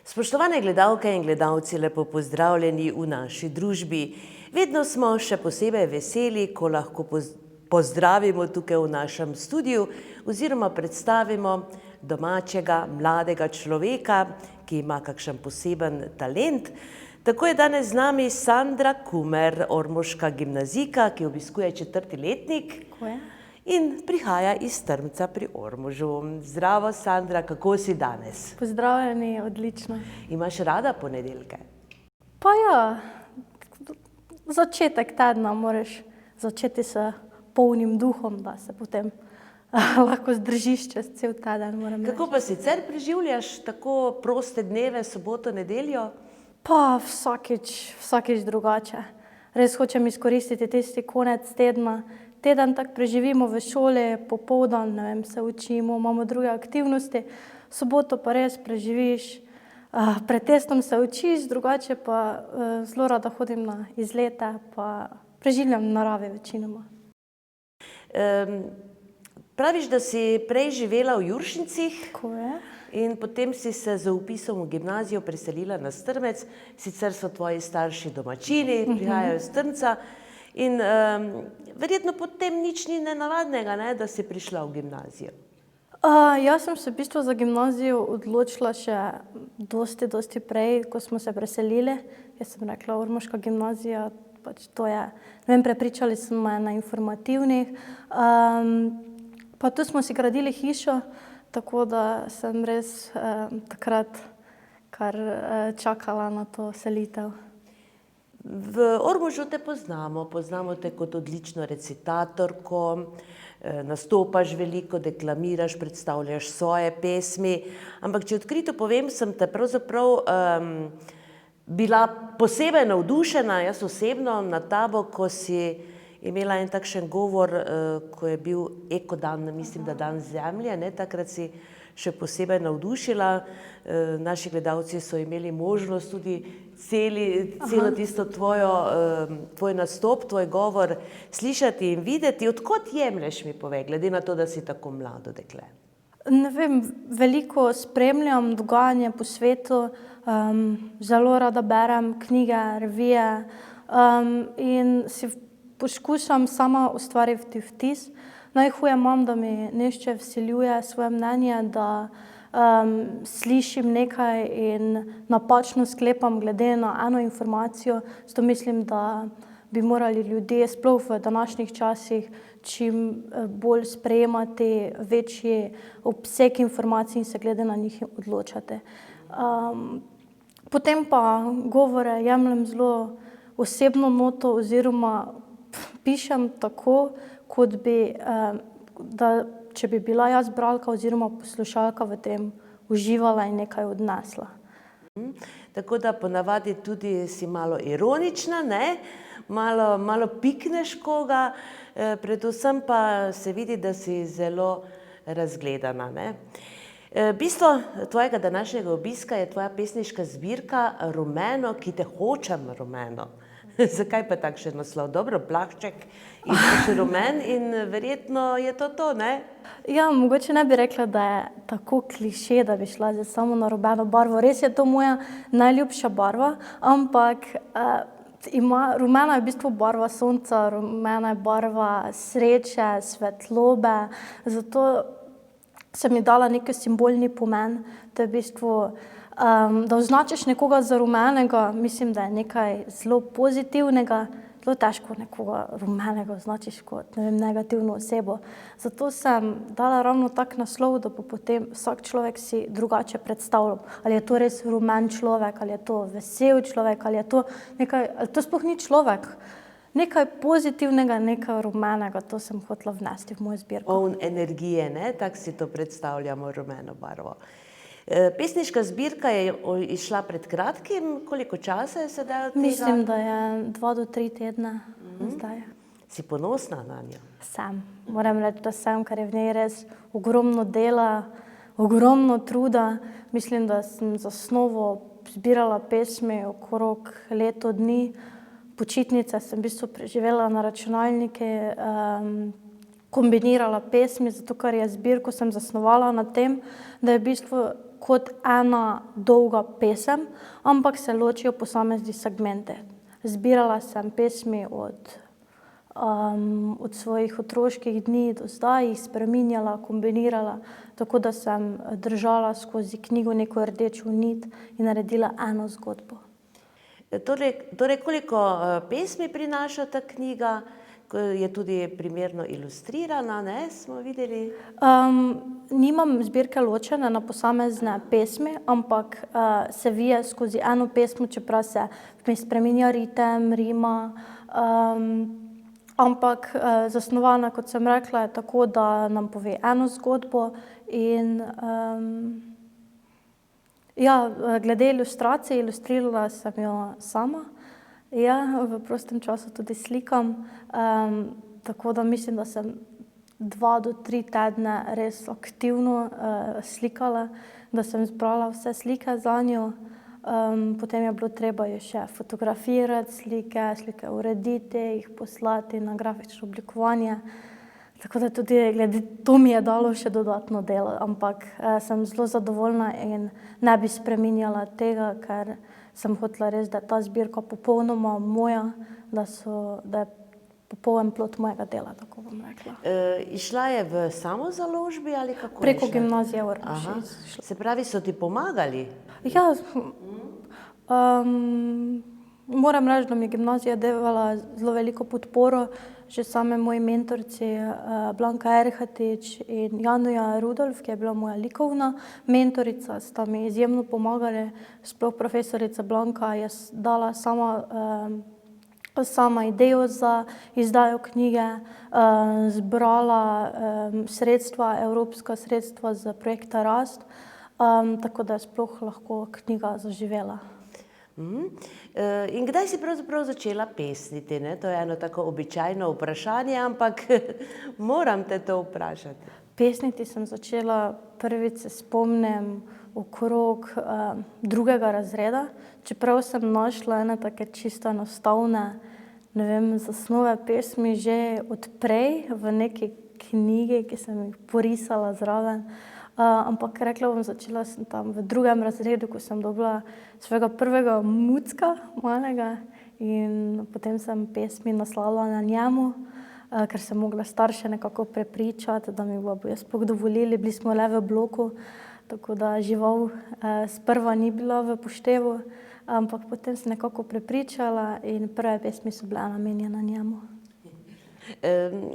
Spoštovane gledalke in gledalci, lepo pozdravljeni v naši družbi. Vedno smo še posebej veseli, ko lahko pozdravimo tukaj v našem studiu oziroma predstavimo domačega, mladega človeka, ki ima kakšen poseben talent. Tako je danes z nami Sandra Kumer, ormoška gimnazijka, ki obiskuje 4. letnik in prihaja iz Strmca pri Ormožu. Zdravo, Sandra, kako si danes? Pozdravljeni, odlično. Imaš rada ponedeljke? Pa ja, začetek tedna moraš začeti s polnim duhom, da se potem lahko zdržiš čez cel teden, moram reči. Kako pa sicer preživljaš tako proste dneve, soboto, nedeljo? Pa vsakič drugače. Res hočem izkoristiti tisti konec tedna. Teden tako preživimo v šoli, popoldan, ne vem, se učimo, imamo druge aktivnosti. Soboto pa res preživiš, pred testom se učiš, drugače pa zelo rada hodim na izlete, pa preživljam v naravi večinoma. Praviš, da si prej živela v Juršincih. Tako je. In potem si se z vpisom v gimnazijo preselila na Strmec. Sicer so tvoji starši domačini, prihajajo iz Strmca. In verjetno potem nič ni nenavadnega, ne, da si prišla v gimnazijo. Jaz sem se v bistvu za gimnazijo odločila še dosti prej, ko smo se preselili. Jaz sem rekla, ormoška gimnazija, pač to je, ne vem, prepričali so me na informativnih. Pa tu smo si gradili hišo, tako da sem res takrat kar čakala na to selitev. V Ormožu te poznamo te kot odlično recitatorko, nastopaš veliko, deklamiraš, predstavljaš svoje pesmi, ampak če odkrito povem, sem te pravzaprav bila posebej navdušena, jaz osebno, na tabo, ko si imela en takšen govor, ko je bil ekodan, mislim, da dan zemlje, ne, takrat si še posebej navdušila. Naši gledalci so imeli možnost tudi celo tisto tvoj nastop, tvoj govor slišati in videti. Od kod jemlješ, mi povej, glede na to, da si tako mlado dekle? Ne vem, veliko spremljam dogajanje po svetu, zelo rada berem knjige, revije in si poskušam sama ustvariti vtis. Najhuje imam, da mi nešče vsiljuje svoje mnenje, da slišim nekaj in napačno sklepam glede na eno informacijo. Zato mislim, da bi morali ljudje, sploh v današnjih časih, čim bolj sprejemati večji obseg informacij in se glede na njih odločati. Potem pa govore jemljem zelo osebno noto oziroma pišem tako, kot bi, da če bi bila jaz bralka oziroma poslušalka v tem uživala in nekaj odnesla. Tako da ponavadi tudi si malo ironična, ne? Malo pikneš koga, predvsem pa se vidi, da si zelo razgledana, ne? Bistvo tvojega današnjega obiska je tvoja pesniška zbirka Rumeno, ki te hočem rumeno. Zakaj pa takšen naslov? Dobro, plašček in še rumen in verjetno je to, ne? Ja, mogoče ne bi rekla, da je tako kliše, da bi šla zdaj samo na rumeno barvo. Res je to moja najljubša barva, ampak rumena je v bistvu barva sonca, rumena je barva sreče, svetlobe, zato sem ji dala neki simbolni pomen, da je v bistvu da označiš nekoga za rumenega, mislim, da je nekaj zelo pozitivnega, zelo težko nekoga rumenega označiš kot, ne vem, negativno osebo. Zato sem dala ravno tak naslov, da bo potem vsak človek si drugače predstavljal. Ali je to res rumen človek, ali je to vesel človek, ali je to nekaj, ali to sploh ni človek. Nekaj pozitivnega, nekaj rumenega, to sem hotela vnesti v mojo zbirko. Poln energije, ne? Tako si to predstavljamo, rumeno barvo. Pesniška zbirka je izšla pred kratkim. Koliko časa je sedaj od tega? Mislim, da je 2 do 3 tedne zdaj. Si ponosna na njo? Sem. Moram reči, da sem, ker je v njej res ogromno dela, ogromno truda. Mislim, da sem za osnovo zbirala pesmi okrog leto dni. Počitnice sem v bistvu preživela na računalniku, kombinirala pesmi, zato ker je zbirko sem zasnovala na tem, da je v bistvu kot ena dolga pesem, ampak se ločijo posamezni segmenti. Zbirala sem pesmi od svojih otroških dni do zdaj, jih spreminjala, kombinirala, tako da sem držala skozi knjigo neko rdečo nit in naredila eno zgodbo. Torej, koliko pesmi prinaša ta knjiga, je tudi primerno ilustrirana, ne, smo videli? Nimam zbirke ločene na posamezne pesmi, ampak se vije skozi eno pesmo, čeprav se vmes spreminja ritem, rima, ampak zasnovana, kot sem rekla, je tako, da nam pove eno zgodbo in glede ilustracij, ilustrirala sem jo sama. Ja, v prostem času tudi slikam, tako da mislim, da sem 2 do 3 tedne res aktivno slikala, da sem zbrala vse slike zanjo. Potem je bilo treba jo še fotografirati, slike urediti, jih poslati na grafično oblikovanje. Tako da tudi glede to mi je dalo še dodatno delo, ampak sem zelo zadovoljna in ne bi spreminjala tega, ker sem hotela res, da je ta zbirka popolnoma moja, da je popoln plod mojega dela, tako bom rekla. Išla je v samozaložbi ali kako? Preko gimnazije v Ormožu. Se pravi, so ti pomagali? Ja, moram reči, da mi je gimnazija davala zelo veliko podporo, že same moji mentorici Blanka Erhatič in Januja Rudolf, ki je bila moja likovna mentorica, sta mi izjemno pomagali. Sploh profesorica Blanka je dala sama idejo za izdajo knjige, zbrala sredstva, evropska sredstva za projekta Rast, tako da je sploh lahko knjiga zaživela. In kdaj si pravzaprav začela pesniti, ne? To je eno tako običajno vprašanje, ampak moram te to vprašati. Pesniti sem začela, prvič se spomnim, okrog 2. razreda, čeprav sem našla ene take čisto enostavne, ne vem, zasnove pesmi že od prej v neki knjigi, ki sem jih porisala zraven. Ampak rekla bom, začela sem tam v 2. razredu, ko sem dobila svojega prvega mucka malega in potem sem pesmi naslavljala na njemu, ker sem mogla starše nekako prepričati, da mi bodo sploh dovolili. Bili smo le v bloku, tako da žival sprva ni bila v poštevu, ampak potem sem nekako prepričala in prve pesmi so bile namenjene njemu.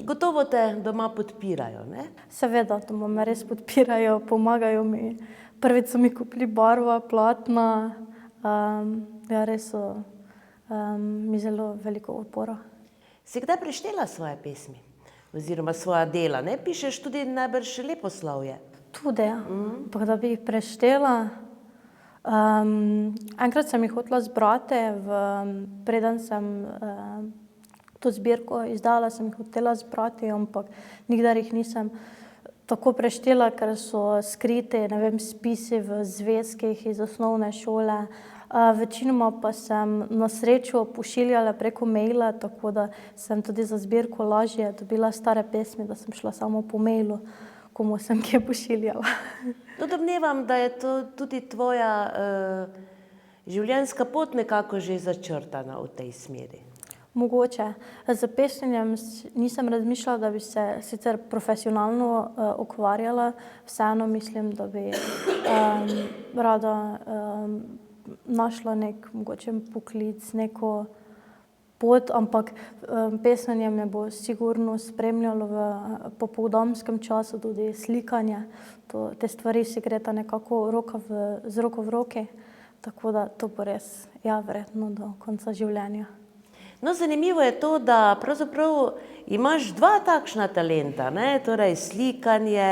Gotovo te doma podpirajo, ne? Seveda, doma me res podpirajo, pomagajo mi. Prvič so mi kupili barva, platna, res so mi zelo veliko opora. Si kdaj preštela svoje pesmi oziroma svoja dela, ne? Pišeš tudi najbrž leposlovje. Tudi, ja. Ampak da bi jih preštela, enkrat sem jih hotela zbrati, preden sem to zbirko izdala, sem jih hotela zbrati, ampak nikdar jih nisem tako preštela, ker so skriti, ne vem, spisi v zvezkih iz osnovne šole. Večinoma pa sem na srečo pošiljala preko maila, tako da sem tudi za zbirko lažje dobila stare pesmi, da sem šla samo po mailu, komu sem kje pošiljala. No, domnevam, da je to tudi tvoja življenjska pot nekako že začrtana v tej smeri. Mogoče. Z pesnjenjem nisem razmišljala, da bi se sicer profesionalno ukvarjala, vseeno mislim, da bi rada našla nek mogoče poklic, neko pot, ampak pesnjenje me bo sigurno spremljalo v popoldanskem času, tudi slikanje. Te stvari si gresta nekako z roko v roki, tako da to bo res, ja, verjetno do konca življenja. No, zanimivo je to, da pravzaprav imaš 2 takšna talenta, ne? Torej slikanje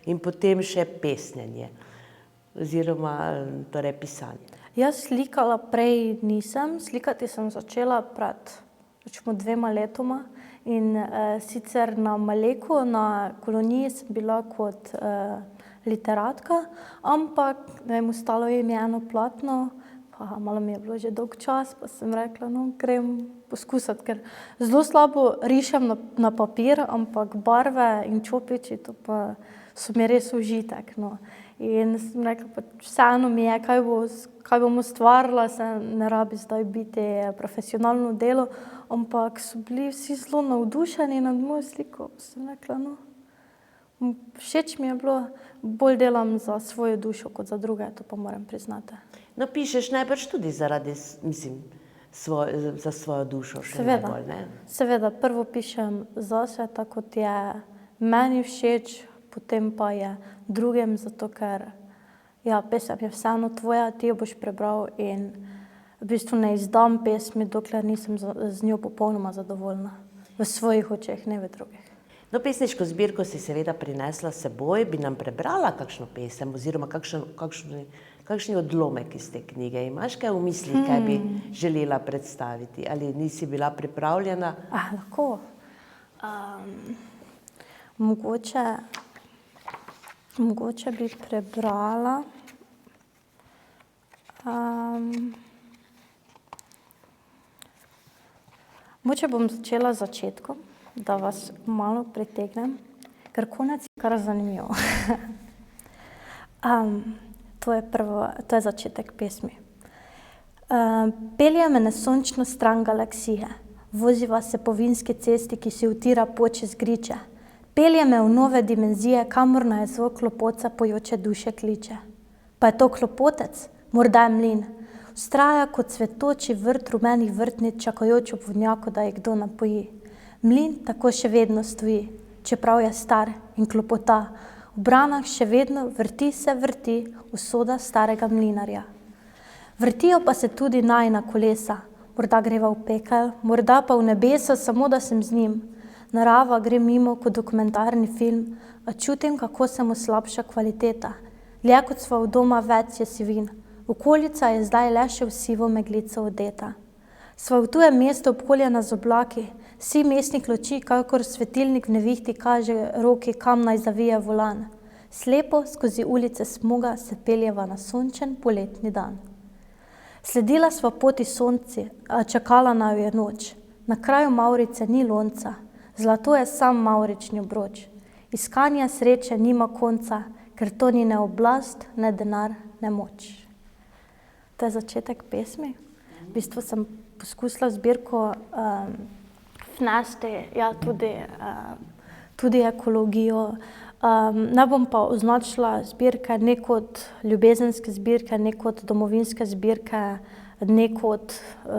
in potem še pesnjenje oziroma torej pisanje. Jaz slikala prej nisem, slikati sem začela pred 2 letoma in sicer na Maleku, na koloniji sem bila kot literatka, ampak ne vem, ostalo jim je eno platno, pa malo mi je bilo že dolg čas, pa sem rekla, no, grem poskusiti, ker zelo slabo rišem na papir, ampak barve in čopiči, to pa so mi res užitek, no. In sem rekla, pa vseeno mi je, kaj bom ustvarila, se ne rabi zdaj biti profesionalno delo, ampak so bili vsi zelo navdušeni nad mojo sliko. Sem rekla, no, všeč mi je bilo, bolj delam za svojo dušo kot za druge, to pa moram priznati. No, pišeš najbrž tudi za svojo dušo še Seveda, najbolj, ne? seveda, prvo pišem zase, tako kot je meni všeč, potem pa je drugim, zato ker ja, pesem je vseeno tvoja, ti jo boš prebral in v bistvu ne izdam pesmi, dokler nisem z njo popolnoma zadovoljna. V svojih očeh, ne v drugih. No, pesniško zbirko si seveda prinesla s seboj, bi nam prebrala kakšno pesem oziroma kakšni odlomek iz te knjige. Imaš kaj v mislih, kaj bi želela predstaviti? Ali nisi bila pripravljena? Lahko. Mogoče bi prebrala. Mogoče bom začela z začetkom, da vas malo pritegnem, ker konec je kar zanimivo. To je začetek pesmi. Pelje me na sončno stran galaksije, voziva se po vinski cesti, ki si utira pot čez griče. Pelje me v nove dimenzije, kamor naj zvok klopoca pojoče duše kliče. Pa je to klopotec, morda je mlin. Vztraja kot cvetoči vrt rumenih vrtnic, čakajoč ob vodnjaku, da jih kdo napoji. Mlin tako še vedno stoji, čeprav je star in klopota. V branah še vedno vrti se vrti usoda starega mlinarja. Vrtijo pa se tudi najina kolesa, morda greva v pekel, morda pa v nebesa, samo da sem z njim. Narava gre mimo kot dokumentarni film, a čutim, kako se mu slabša kvaliteta. Dlje kot sva od doma, več je sivin. Okolica je zdaj le še v sivo meglico odeta. Sva v tujem mestu obkoljena z oblaki, vsi mestnih luči, kakor svetilnik v nevihti kaže roki, kam naj zavije volan. Slepo skozi ulice smoga se peljeva na sončen poletni dan. Sledila sva poti sonci, a čakala naju je noč. Na kraju Mavrice ni lonca, zlato je sam mavrični obroč. Iskanja sreče nima konca, ker to ni ne oblast, ne denar, ne moč. To je začetek pesmi. V bistvu sem poskusila zbirko vnesti, ja, tudi ekologijo. Ne bom pa označila zbirke ne kot ljubezenske zbirke, ne kot domovinske zbirke, ne kot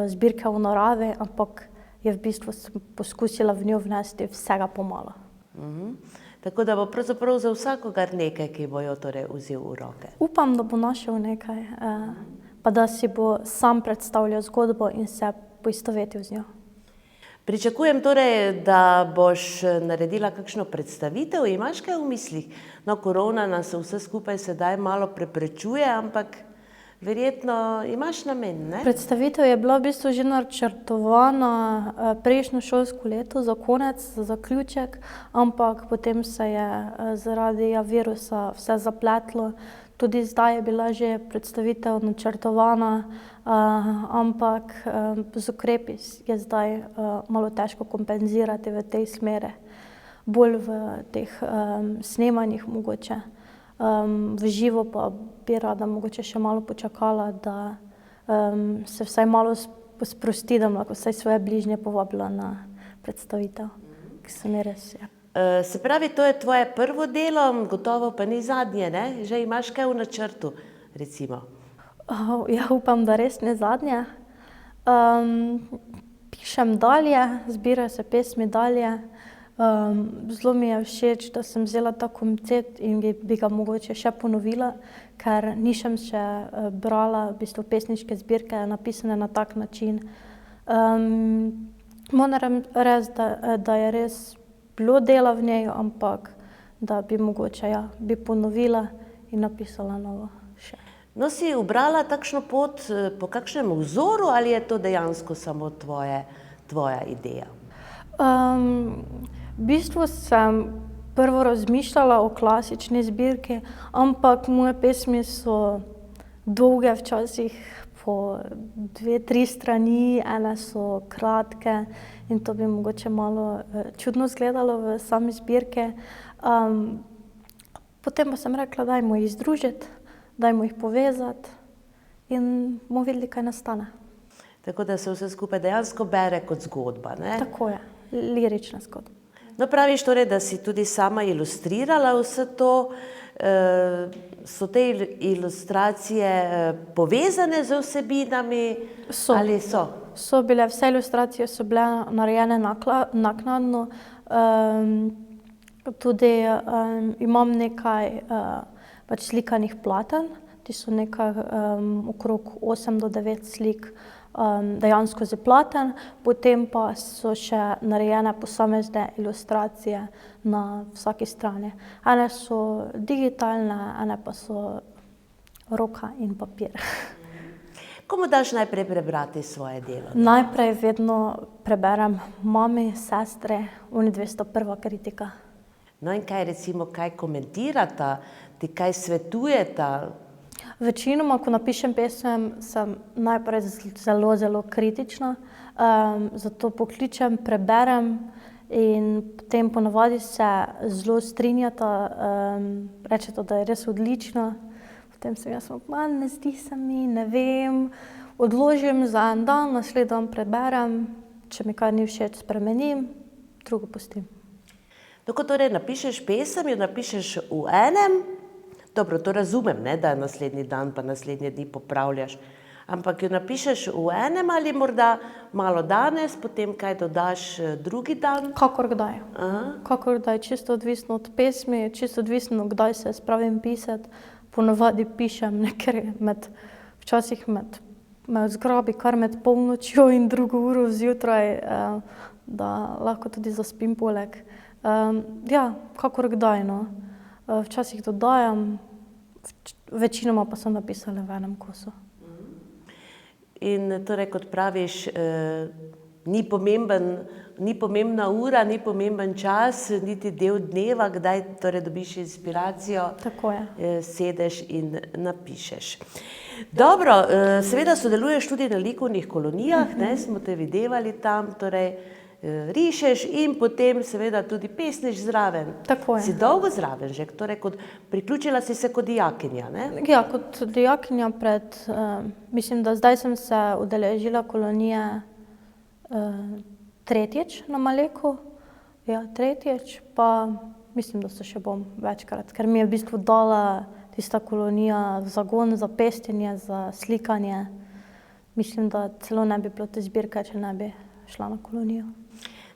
zbirke o naravi, ampak je v bistvu poskusila v njo vnesti vsega pomalo. Tako da bo pravzaprav za vsakogar nekaj, ki bo jo torej vzel v roke. Upam, da bo našel nekaj, pa da si bo sam predstavljal zgodbo in se poistovetil z njo. Pričakujem torej, da boš naredila kakšno predstavitev. Imaš kaj v mislih? No, korona nas vse skupaj sedaj malo preprečuje, ampak verjetno imaš namen, ne? Predstavitev je bila v bistvu že načrtovana prejšnjo šolsko leto za konec, za zaključek, ampak potem se je zaradi virusa vse zapletlo. Tudi zdaj je bila že predstavitev načrtovana, ampak z ukrepi je zdaj malo težko kompenzirati v tej smeri. Bolj v teh snemanjih mogoče. V živo pa bi rada mogoče še malo počakala, da se vsaj malo sprosti, da bom lahko vsaj svoje bližnje povabila na predstavitev, ki se mi res je. Se pravi, to je tvoje prvo delo, gotovo pa ni zadnje, ne? Že imaš kaj v načrtu, recimo? Ja, upam, da res ne zadnje. Pišem dalje, zbirajo se pesmi dalje. Zelo mi je všeč, da sem vzela ta koncept in bi ga mogoče še ponovila, ker nisem še brala v bistvu pesniške zbirke napisane na tak način. Moram reči, da je res bilo dela v njej, ampak da bi mogoče, ja, bi ponovila in napisala novo še. No, si ubrala takšno pot po kakšnem vzoru ali je to dejansko samo tvoja ideja? V bistvu sem prvo razmišljala o klasični zbirki, ampak moje pesmi so dolge, včasih po 2-3 strani, ene so kratke in to bi mogoče malo čudno izgledalo v sami zbirki. Potem pa sem rekla, dajmo jih združiti, dajmo jih povezati in bomo videli, kaj nastane. Tako da se vse skupaj dejansko bere kot zgodba, ne? Tako je, lirična zgodba. No, praviš torej, da si tudi sama ilustrirala vse to. So te ilustracije povezane z vsebinami? So. Ali so? So bile, vse ilustracije so bile narejene naknadno. Tudi imam nekaj pač slikanih platen, ti so nekaj okrog 8 do 9 slik dejansko z platen, potem pa so še narejene posamezne ilustracije na vsaki strani. Ene so digitalne, ene pa so roka in papir. Komu daš najprej prebrati svoje delo? Najprej vedno preberem mami, sestre, oni dve sta prva kritika. No in kaj recimo, kaj komentirata, ti kaj svetujeta? Večinoma, ko napišem pesem, sem najprej zelo kritična, zato pokličem, preberem in potem ponavadi se zelo strinjata, rečeta, da je res odlična. Potem sem jaz, ne zdi se mi, ne vem, odložim za en dan, naslednji dan preberem, če mi kaj ni všeč, spremenim, drugo pustim. Ko torej napišeš pesem, jo napišeš v enem, dobro, to razumem, ne, da naslednji dan pa naslednje dni popravljaš, ampak jo napišeš v enem ali morda malo danes, potem kaj dodaš drugi dan? Kakor kdaj. Aha. Kakor kdaj, čisto odvisno od pesmi, čisto odvisno, kdaj se spravim pisati. Ponavadi pišem nekaj včasih me zgrabi kar med polnočjo in 2 uro zjutraj, da lahko tudi zaspim poleg. Ja, kakor kdaj, no. Včasih dodajam, večinoma pa sem napisala v enem kosu. In torej, kot praviš, ni pomembna ura, ni pomemben čas, niti del dneva, kdaj torej dobiš inspiracijo. Tako je. Sedeš in napišeš. Dobro, seveda sodeluješ tudi na likovnih kolonijah, ne, smo te videvali tam, torej rišeš in potem seveda tudi pesniš zraven. Tako je. Si dolgo zraven že, torej priključila si se kot dijakinja, ne? Ja, kot dijakinja mislim, da zdaj sem se udeležila kolonije tretjič na Maleku. Ja, tretjič, pa mislim, da se še bom večkrat, ker mi je v bistvu dala tista kolonija zagon za pestinje, za slikanje. Mislim, da celo ne bi bilo te zbirke, če ne bi šla na kolonijo.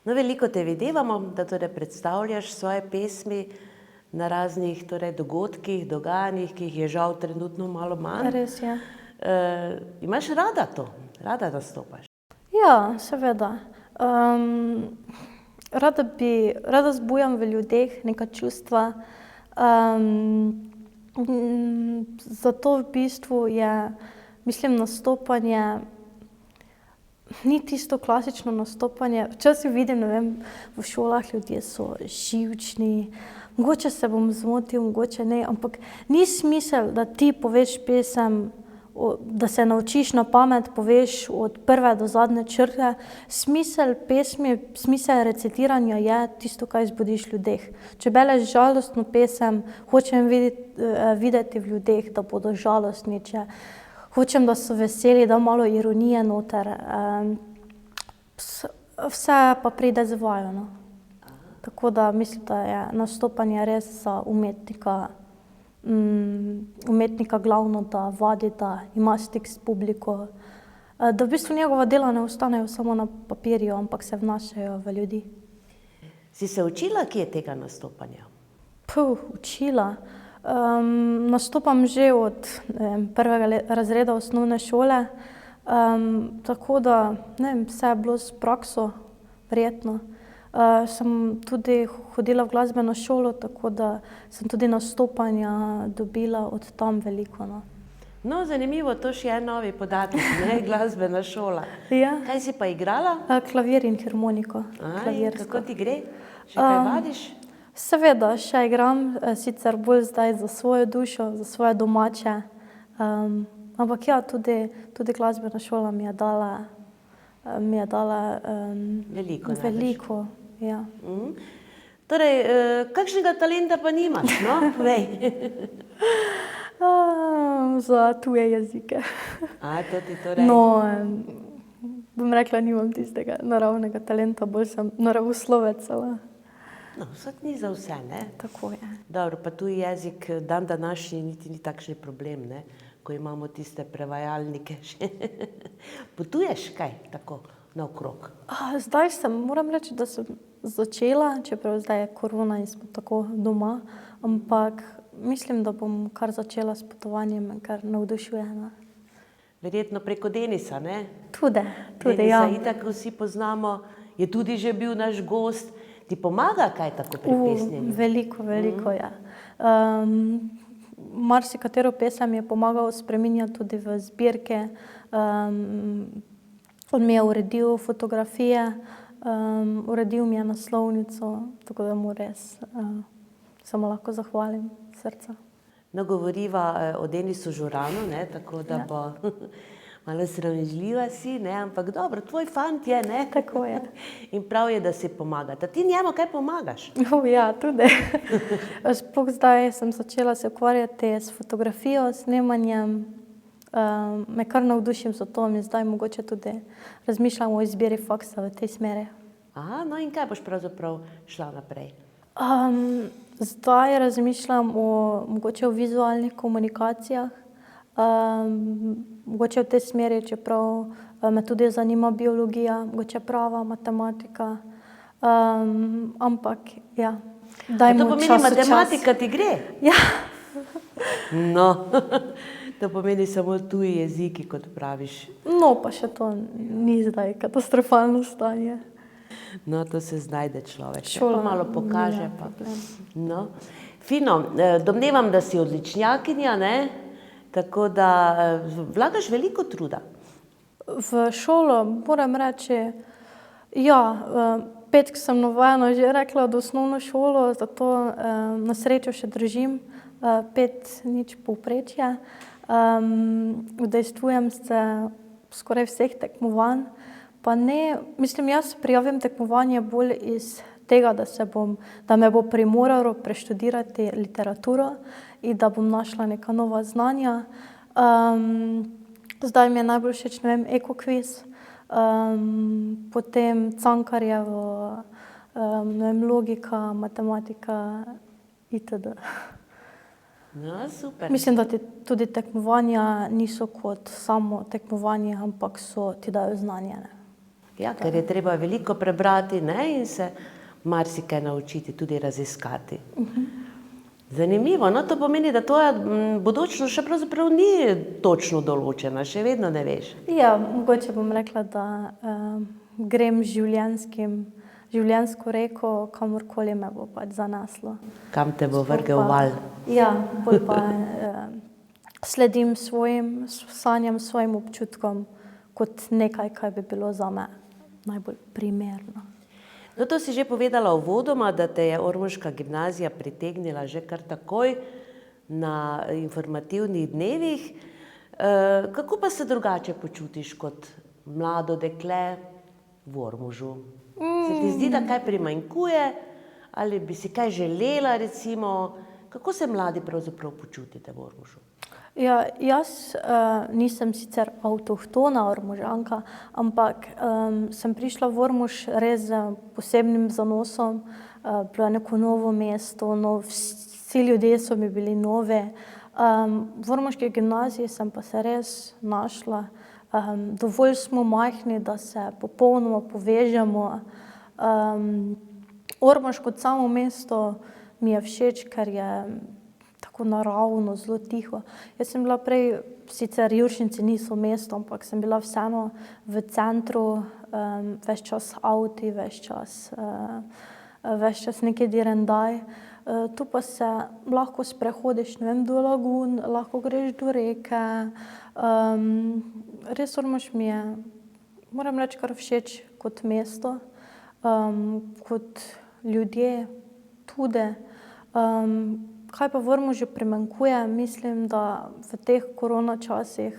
No, veliko te videvamo, da torej predstavljaš svoje pesmi na raznih torej dogodkih, dogajanjih, ki jih je žal trenutno malo manj. Res je. Imaš rada to? Rada nastopaš? Ja, seveda. Rada zbujam v ljudeh neka čustva. Zato v bistvu je, mislim, nastopanje ni tisto klasično nastopanje. Včasih vidim, ne vem, v šolah ljudje so živčni, mogoče se bom zmotil, mogoče ne, ampak ni smisel, da ti poveš pesem, da se naučiš na pamet, poveš od prve do zadnje črte. Smisel pesmi, smisel recitiranja je tisto, kaj zbudiš v ljudeh. Če bereš žalostno pesem, hočem videti v ljudeh, da bodo žalostni, če hočem, da so veseli, da malo ironije noter. Vse pa pride z vajo, no. Tako da mislim, da je nastopanje res za umetnika glavno, da vadi, da ima stik s publiko, da v bistvu njegova dela ne ostanejo samo na papirju, ampak se vnašajo v ljudi. Si se učila kje tega nastopanja? Učila. Nastopam že od 1. razreda osnovne šole, tako da, ne vem, vse je bilo s prakso, verjetno. Sem tudi hodila v glasbeno šolo, tako da sem tudi nastopanja dobila od tam veliko, no. No, zanimivo, to še je novi podatek, ne, glasbena šola. Ja. Kaj si pa igrala? Klavir in harmoniko. Kako ti gre? Še kaj vadiš? Seveda, še igram, sicer bolj zdaj za svojo dušo, za svoje domače, ampak ja, tudi glasbena šola mi je dala Veliko. Veliko, ja. Torej, kakšnega talenta pa nimaš, no? Povej. Za tuje jezike. To ti torej... No, bom rekla, nimam tistega naravnega talenta, bolj sem naravoslovec, ali No, vsak ni za vse, ne? tako je. Dobro, pa tuji jezik dan današnji niti ni takšen problem, ne? Ko imamo tiste prevajalnike še. Potuješ kaj tako naokrog? Zdaj moram reči, da sem začela, čeprav zdaj je korona in smo tako doma, ampak mislim, da bom kar začela s potovanjem, kar navdušuje. Ne? Verjetno preko Denisa, ne? Tudi, Denisa ja. itak vsi poznamo, je tudi že bil naš gost. Ti pomaga kaj tako pri pesnjenju? Veliko je. Marsikatero pesem je pomagal spreminjati tudi v zbirke. On mi je uredil fotografije, uredil mi je naslovnico, tako da mu res samo lahko zahvalim srca. No, govoriva o Denisu Žuranu, ne, tako da bo malo sramežljiva si, ne, ampak dobro, tvoj fant je, ne? Tako je. In prav je, da si pomagata. Ti njemu kaj pomagaš? Ja, tudi. Sploh zdaj sem začela se ukvarjati s fotografijo, snemanjem, me kar navdušim za to in zdaj mogoče tudi razmišljam o izbiri faksa v tej smeri. No in kaj boš pravzaprav šla naprej? Zdaj razmišljam mogoče o vizualnih komunikacijah, mogoče v tej smeri, čeprav me tudi zanima biologija, mogoče prava, matematika, ampak ja, dajmo To pomeni, času matematika ti gre? Ja. No, to pomeni samo tuji jeziki, kot praviš. No, pa še to ni zdaj katastrofalno stanje. No, to se znajde človek. Šola Pa malo pokaže. ni problem. No. Fino, domnevam, da si odličnjakinja, ne? Tako da vlagaš veliko truda. V šolo moram reči, ja, 5 sem navajena že rekla od osnovno šolo, zato na srečo še držim 5,0 povprečje. Udejstvujem se skoraj vseh tekmovanj, pa ne, mislim, jaz prijavim tekmovanje bolj iz tega, da me bo primoralo preštudirati literaturo in da bom našla neka nova znanja. Zdaj mi je najbolj všeč, ne vem, ekokviz, potem Cankarjevo, ne vem, logika, matematika itd. No, super. Mislim, da tudi tekmovanja niso kot samo tekmovanje, ampak ti dajo znanje. Ne? Ja, ker je treba veliko prebrati, ne, in se marsikaj naučiti, tudi raziskati. Zanimivo, no, to pomeni, da tvoja bodočnost še pravzaprav ni točno določena, še vedno ne veš. Ja, mogoče bom rekla, da grem življenjsko reko, kamorkoli me bo pač zaneslo. Kam te bo vrgel val? Ja, bolj pa sledim svojim sanjam, svojim občutkom kot nekaj, kaj bi bilo zame najbolj primerno. No, to si že povedala uvodoma, da te je ormoška gimnazija pritegnila že kar takoj na informativnih dnevih. Kako pa se drugače počutiš kot mlado dekle v Ormožu? Se ti zdi, da kaj primanjkuje ali bi si kaj želela, recimo? Kako se mladi pravzaprav počutite v Ormožu? Ja, jaz nisem sicer avtohtona Ormožanka, ampak sem prišla v Ormož res z posebnim zanosom. Bilo je neko novo mesto, vsi ljudje so mi bili novi. V ormoški gimnaziji sem pa se res našla. Dovolj smo majhni, da se popolnoma povežemo. Ormož kot samo mesto mi je všeč, ker je tako naravno, zelo tiho. Jaz sem bila prej, sicer Juršinci niso mesto, ampak sem bila vseeno v centru, ves čas avti, ves čas neki direndaj. Tu pa se lahko sprehodiš, ne vem, do lagun, lahko greš do reke. Res Ormož mi je, moram reči, kar všeč kot mesto, kot ljudje tudi. Kaj pa v Ormožu primanjkuje? Mislim, da v teh korona časih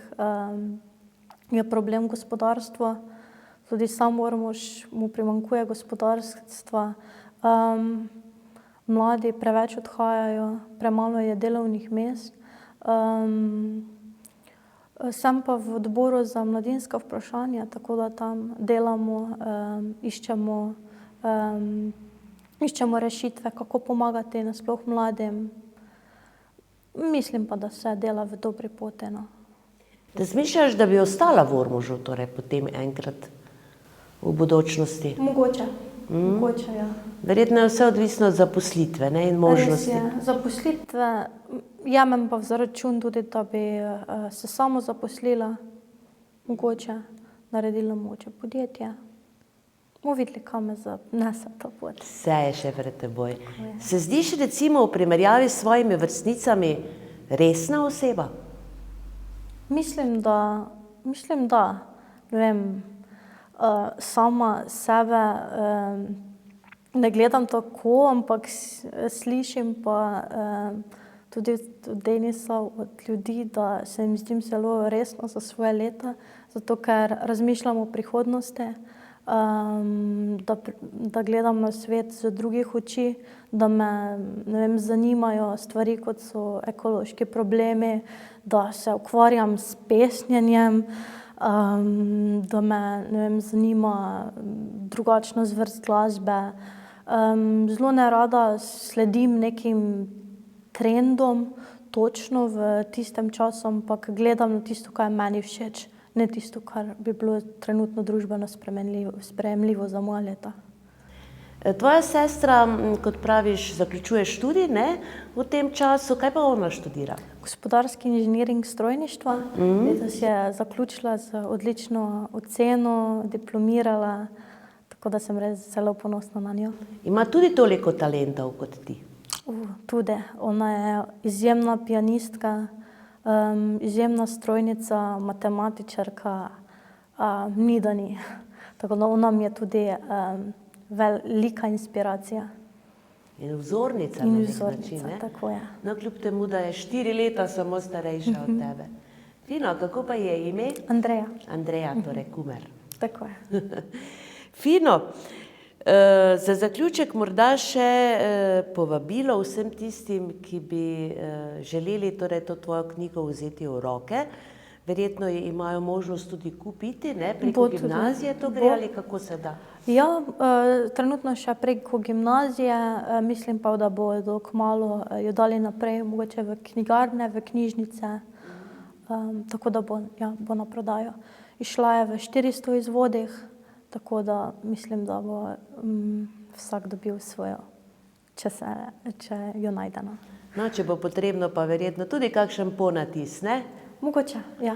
je problem gospodarstva. Tudi sam Ormož mu primanjkuje gospodarstva. mladi preveč odhajajo, premalo je delovnih mest. Sem pa v odboru za mladinska vprašanja, tako da tam delamo, iščemo rešitve, kako pomagati nasploh mladim. Mislim pa, da se dela v dobri poti, no. Razmišljaš, da bi ostala v Ormožu, torej potem enkrat v bodočnosti? Mogoče, ja. Verjetno je vse odvisno od zaposlitve, ne, in možnosti. Res je, zaposlitve, jemem pa za račun tudi, da bi se samo zaposlila, mogoče naredila mogoče podjetje. Bomo videli, kam me zanese ta pot. Vse je še pred teboj. Se zdiš recimo v primerjavi s svojimi vrstnicami resna oseba? Mislim, da, ne vem, sama sebe ne gledam tako, ampak slišim pa tudi od Denisa, od ljudi, da se jim zdim zelo resno za svoje leta, zato ker razmišljam o prihodnosti, da gledam na svet z drugih oči, da me, ne vem, zanimajo stvari, kot so ekološki problemi, da se ukvarjam s pesnjenjem, da me, ne vem, zanima drugačna zvrst glasbe. Zelo nerada sledim nekim trendom točno v tistem času, ampak gledam na tisto, kar je meni všeč, ne tisto, kar bi bilo trenutno družbeno sprejemljivo za moja leta. Tvoja sestra, kot praviš, zaključuje študij, ne, v tem času. Kaj pa ona študira? Gospodarski inženiring strojništva. Letos je zaključila z odlično oceno, diplomirala, tako da sem res zelo ponosna na njo. Ima tudi toliko talentov kot ti? Tudi. Ona je izjemna pianistka, izjemna strojnica, matematičarka, ni da ni. Tako da ona mi je tudi velika inspiracija. In vzornica na nek način, ne? Tako je. No, kljub temu, da je 4 leta samo starejša od tebe. Fino, kako pa je ime? Andreja. Andreja, torej Kumer. Tako je. Fino. Za zaključek morda še povabilo vsem tistim, ki bi želeli torej to tvojo knjigo vzeti v roke. Verjetno imajo možnost tudi kupiti, ne, preko gimnazije to gre ali kako se da? Ja, trenutno še preko gimnazije, mislim pa, da bodo kmalu jo dali naprej, mogoče v knjigarne, v knjižnice, tako da bo na prodajo. Išla je v 400 izvodih, tako da mislim, da bo vsak dobil svojo, če jo najde. No, če bo potrebno, pa verjetno tudi kakšen ponatis, ne? Mogoče, ja.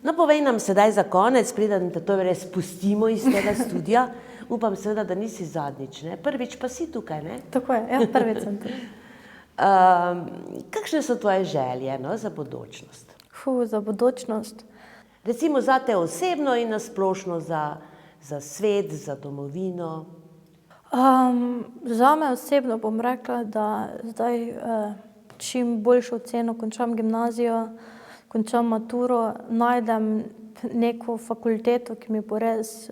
No, povej nam sedaj za konec, preden te to res spustimo iz tega studia. Upam seveda, da nisi zadnjič, ne? Prvič pa si tukaj, ne? Tako je, ja, prvič sem tukaj. Kakšne so tvoje želje, no, za bodočnost? Za bodočnost? Recimo zate osebno in na splošno za svet, za domovino. Zame osebno bom rekla, da zdaj čim boljšo oceno končam gimnazijo, končam maturo, najdem neko fakulteto, ki mi bo res,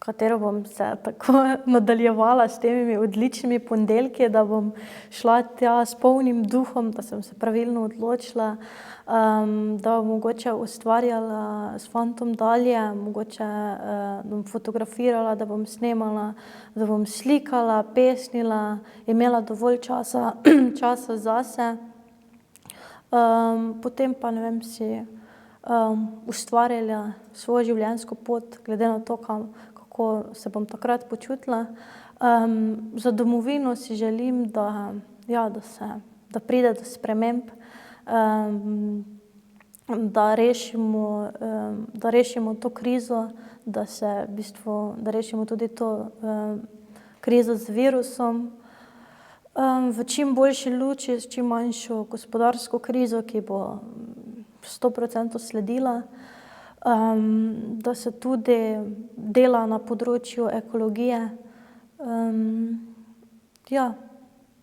katero bom se tako nadaljevala s temi odličnimi ponedeljki, da bom šla tja s polnim duhom, da sem se pravilno odločila, da bom mogoče ustvarjala s fantom dalje, mogoče bom fotografirala, da bom snemala, da bom slikala, pesnila, imela dovolj časa zase. Potem pa, ne vem, si ustvarjala svojo življenjsko pot, glede na to, kako se bom takrat počutila. Za domovino si želim, da pride do sprememb, da rešimo to krizo, da rešimo tudi to krizo z virusom, v čim boljši luči, s čim manjšo gospodarsko krizo, ki bo 100% sledila, da se tudi dela na področju ekologije,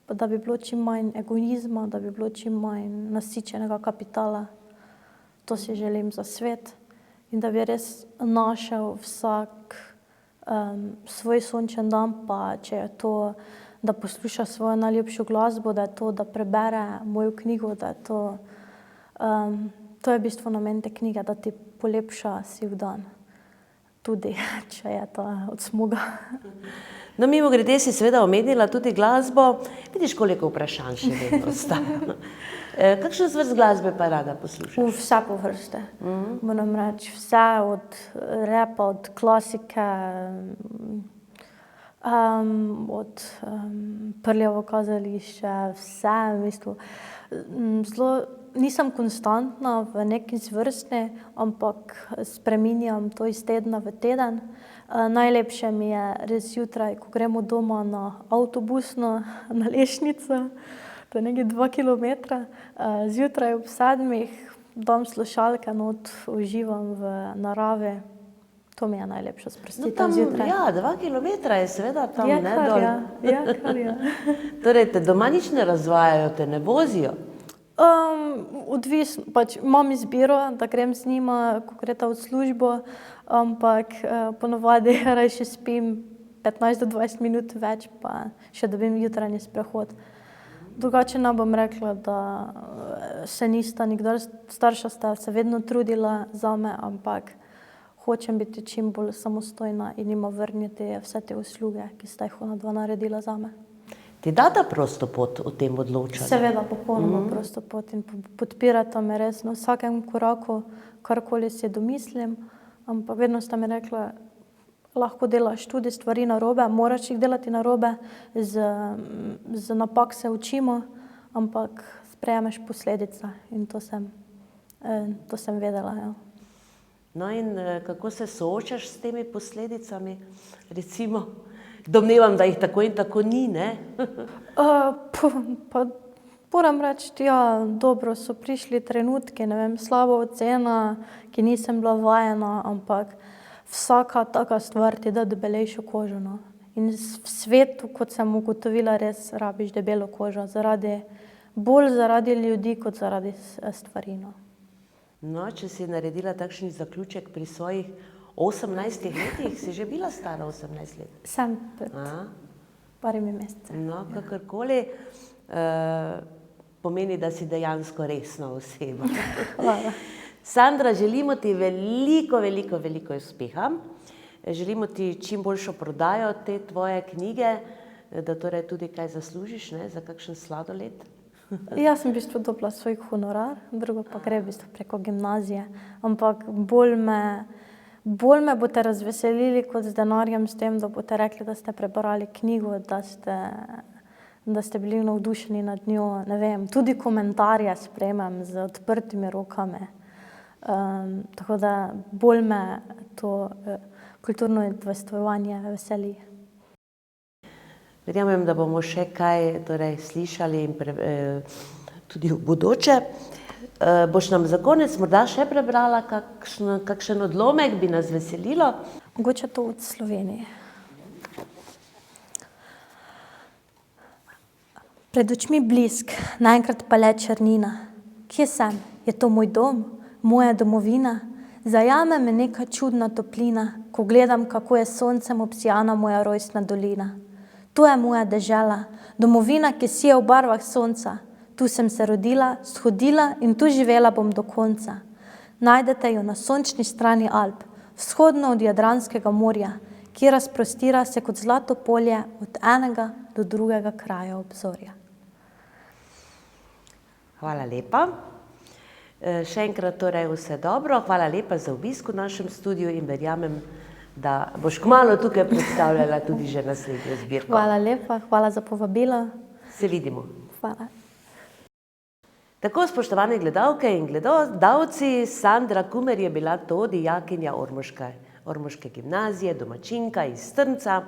da bi bilo čim manj egoizma, da bi bilo čim manj nasičenega kapitala. To si želim za svet in da bi res našel vsak svoj sončen dan, pa če je to da posluša svojo najljubšo glasbo, da je to, da prebere mojo knjigo, da je to, to je v bistvu namen te knjige, da ti polepša siv dan. Tudi, če je to od smuga. No, mimogrede si seveda omenila tudi glasbo. Vidiš, koliko vprašanj še vedno ostaja. Kakšno zvrst glasbe pa rada poslušaš? Vse po vrste. Moram reči, vse od rapa, od klasike, od Prljavo kazališče, vse v bistvu. Zelo nisem konstantna v neki zvrsti, ampak spreminjam to iz tedna v teden. Najlepše mi je res jutraj, ko gremo doma na avtobusno, na Lešnico, to je nekaj 2 kilometra. Zjutraj ob 7 dam slušalke not, uživam v naravi. To mi je najlepša sprostitev zjutraj. Ja, 2 kilometra je seveda tam, Je ne, kar, dol. ja. Je kar, ja. Torej, te doma nič ne razvajajo, te ne vozijo? Odvisno, pač imam izbiro, da grem z njima, ko greta v službo, ampak ponavadi rajši spim 15 do 20 minut več, pa še dobim jutranji sprehod. Drugače ne bom rekla, da se nista nikdar, starša sta se vedno trudila zame, ampak hočem biti čim bolj samostojna in jima vrniti vse te usluge, ki sta jih ona dva naredila zame. Ti data prosto pot o tem odločanju? Seveda, popolnoma prosto pot in podpirata me res na vsakem koraku, karkoli si domislim, ampak vedno sta mi rekla, lahko delaš tudi stvari narobe, moraš jih delati narobe, z napak se učimo, ampak sprejemeš posledice in to sem vedela, ja. No in kako se soočaš s temi posledicami? Recimo, domnevam, da jih tako in tako ni, ne? Pa moram reči, ja, dobro, so prišli trenutki, ne vem, slaba ocena, ki nisem bila vajena, ampak vsaka taka stvar ti da debelejšo kožo, no. In v svetu, kot sem ugotovila, res rabiš debelo kožo, bolj zaradi ljudi, kot zaradi stvari, no. No, če si naredila takšen zaključek pri svojih 18 letih, si že bila stara 18 let? Sem pred parimi meseci. No, kakorkoli, pomeni, da si dejansko resna oseba. Hvala. Sandra, želimo ti veliko uspeha. Želimo ti čim boljšo prodajo te tvoje knjige, da torej tudi kaj zaslužiš, ne, za kakšen sladoled. Jaz sem v bistvu dobila svoj honorar, drugo pa gre v bistvu preko gimnazije, ampak bolj me boste razveselili kot z denarjem, s tem, da boste rekli, da ste prebrali knjigo, da ste bili navdušeni nad njo, ne vem, tudi komentarje sprejmem z odprtimi rokami. Tako da bolj me to kulturno udejstvovanje veseli. Verjamem, da bomo še kaj torej slišali in tudi v bodoče. Boš nam za konec morda še prebrala kakšen odlomek, bi nas veselilo? Mogoče to od Slovenije. Pred očmi blisk, naenkrat pa le črnina. Kje sem? Je to moj dom? Moja domovina? Zajame me neka čudna toplina, ko gledam, kako je soncem obsijana moja rojstna dolina. Tu je moja dežela, domovina, ki sije v barvah sonca. Tu sem se rodila, shodila in tu živela bom do konca. Najdete jo na sončni strani Alp, vzhodno od Jadranskega morja, ki razprostira se kot zlato polje od enega do drugega kraja obzorja. Hvala lepa. Še enkrat torej vse dobro. Hvala lepa za obisk v našem studiu in verjamem, da boš kmalu tukaj predstavljala tudi že naslednjo zbirko. Hvala lepa, hvala za povabilo. Se vidimo. Hvala. Tako, spoštovane gledalke in gledalci, Sandra Kumer je bila to dijakinja ormoške gimnazije, domačinka iz Strmca,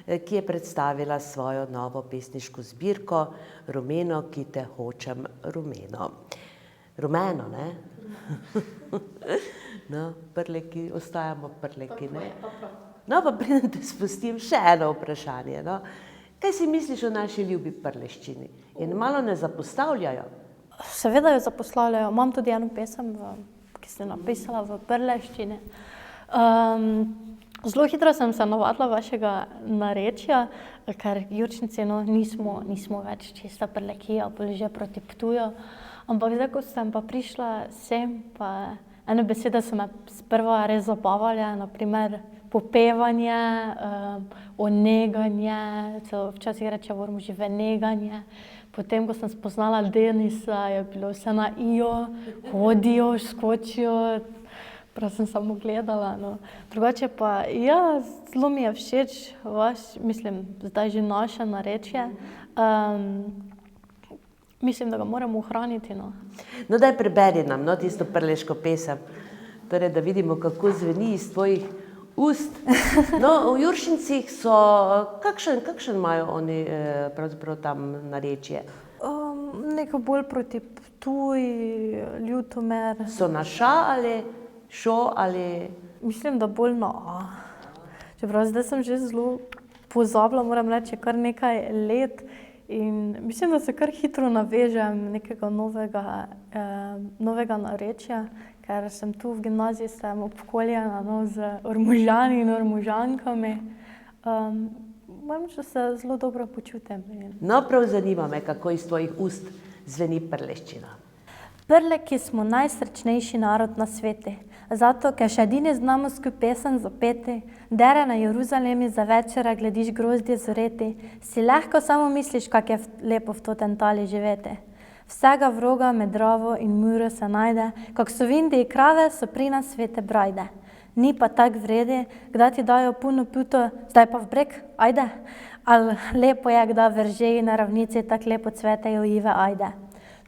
ki je predstavila svojo novo pesniško zbirko Rumeno, ki te hočem rumeno. Rumeno, ne? No, prleki, ostajamo prleki, ne? No, pa preden te spustim, še eno vprašanje, no. Kaj si misliš o naši ljubi prleščini? In malo ne zapostavljajo? Seveda jo zapostavljajo. Imam tudi eno pesem, ki sem napisala v prleščini. Zelo hitro sem se navadila vašega narečja, ker Juršinci nismo več čista Prlekija, bolj že proti Ptuju. Ampak zdaj, ko sem pa prišla sem, pa ene besede so me sprva res zabavale, na primer popevanje, oneganje, celo včasih reče v Ormožu veneganje. Potem, ko sem spoznala Denisa, je bilo vse na ijo, hodijo, skočijo. Prav sem samo gledala, no. Drugače pa, ja, zelo mi je všeč zdaj že naše narečje. Mislim, da ga moramo ohraniti, no. No, daj preberi nam, no, tisto prleško pesem. Torej, da vidimo, kako zveni iz tvojih ust. No, v Juršincih so, kakšen imajo oni pravzaprav tam narečje? Neko bolj proti Ptuj, Ljutomer. So na ša ali šo ali... Mislim, da bolj na a. Čeprav zdaj sem že zelo pozabila, moram reči, kar nekaj let in mislim, da se kar hitro navežem nekega novega narečja, ker sem tu v gimnaziji, sem obkoljena z Ormožani in Ormožankami. Moram reči, da se zelo dobro počutim. No, prav zanima me, kako iz tvojih ust zveni prleščina. Prleki smo najsrečnejši narod na sveti, zato, ker še edini znamo skupaj pesem zapeti, dere na Jeruzalemi za večera glediš grozdje zoreti, si lahko samo misliš, kak je lepo v totem tali živeti. Vsega vroga med Dravo in Muro se najde, kak so v Indiji krave, so pri nas svete brajde. Ni pa tak vredi, kdaj ti dajo puno puto, zdaj pa v breg, ajde. Ali lepo je, kdaj veržeji na ravnici tak lepo cvetejo ive, ajde.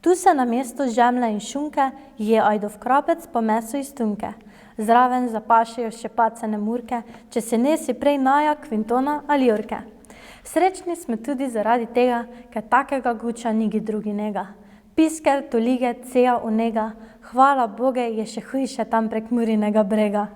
Tu se na mesto žemlje in šunke je ajdov krapec po meso iz tunke. Zraven zapašejo še pacene murke, če se nesi prej naja, kvintona ali jorke. Srečni smo tudi zaradi tega, ker takega guča nigi drugi nega. Pisker, tolige, ceja onega, hvala Boge, je še hujše tam prek Murinega brega.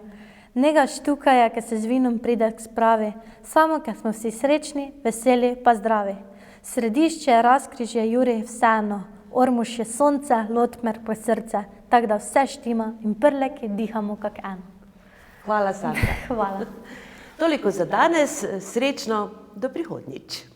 Nega štuka je, ker se z vinom pride k spravi, samo ker smo vsi srečni, veseli pa zdravi. Središče je razkrižje Juri vseeno, Ormož je sonce, Lotmer pa srce, tako da vse štima in Prleki dihamo kak eno. Hvala, Sandra. Hvala. Toliko za danes, srečno, do prihodnjič.